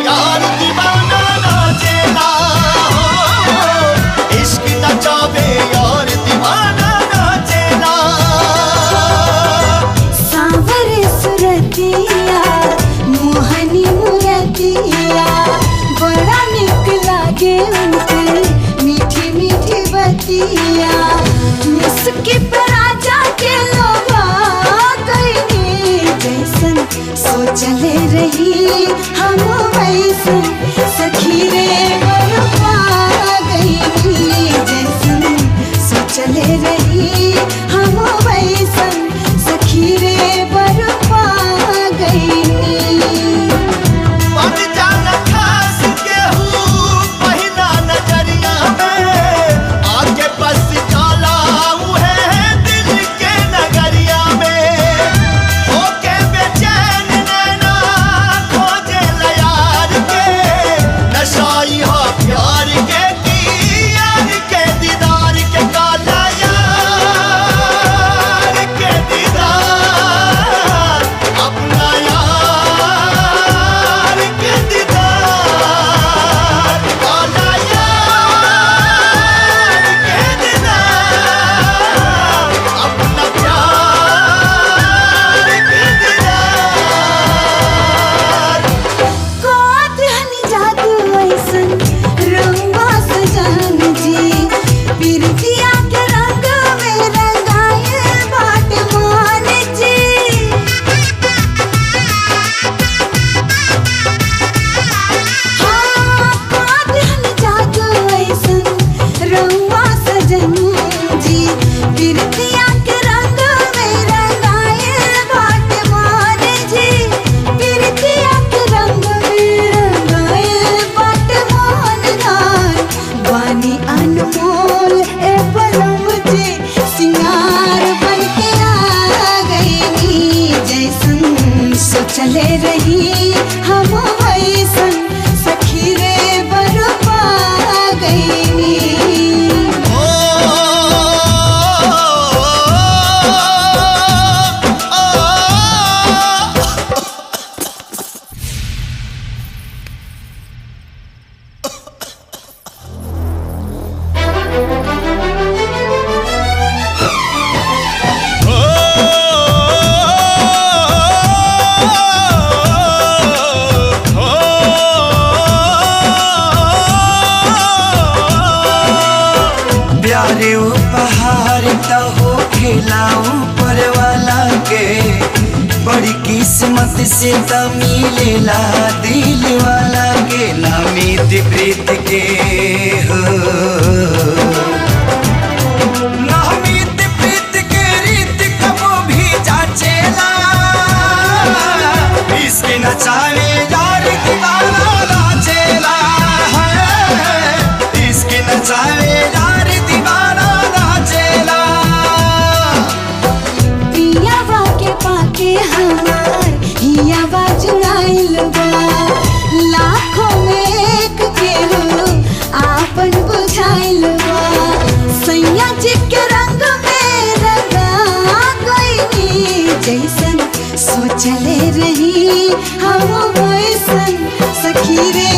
यार दीवाना नाचेला, इश्क नचावे यार दीवाना नाचेला। सांवर सुरतिया मोहनी मुरतिया बड़ा निक लागे उनके मीठी मीठी बतिया। मुस्की पे राजा के लोभा गईनी, जैसन सोचले रही हम वैसन सखी रे बरपा गईनी। जैसन सोचले रही हम वैसन सखी रे बरपा गईनी। बन जाना खास केहू पहिला नजरिया में, आके बस जाला उहे दिल के नगरिया में। होके बेचैन नैना खोजे यार के, नशाई हो प्यार के की यार के दीदार के काला यार के दीदार, अपना यार के दीदार, काला यार के दीदार, अपना प्यार के दीदार। कोठनी जादू ऐसन रंगा सजन जी, पिरतिया के रंग में रंगाए बाट मान जी। हाँ, कोठनी जादू ऐसन रंगा सजन जी, पिरतिया के रंग में रंगाए बाट मान जी। पिरतिया के रंग में रंगाए बाट मान नार, वानी अनमोल ए बलम जी सिंगार बन के आ गईनी। जैसन सोचले रही हम वैसन सखी रे बरपा गईनी। प्यारे उपहार तो हो खिलाऊं पर वाला के, बड़ी किस्मत से तो मिलेला दिल वाला के। नामीत प्रीत के हो, नामीत प्रीत के रीत कबो भी जाचेला। इसके नचावे यार दीवाना नाचेला है, इसके नचावे यार दीवाना नाचेला। पियावा के पाके हमार हियावा जुड़ाइल बा, लाखों में एक के हो आपन बुझाइल बा। सैया जी के रंग में रंगा गईनी, जैसन सोचले रही हम वैसन सखी रे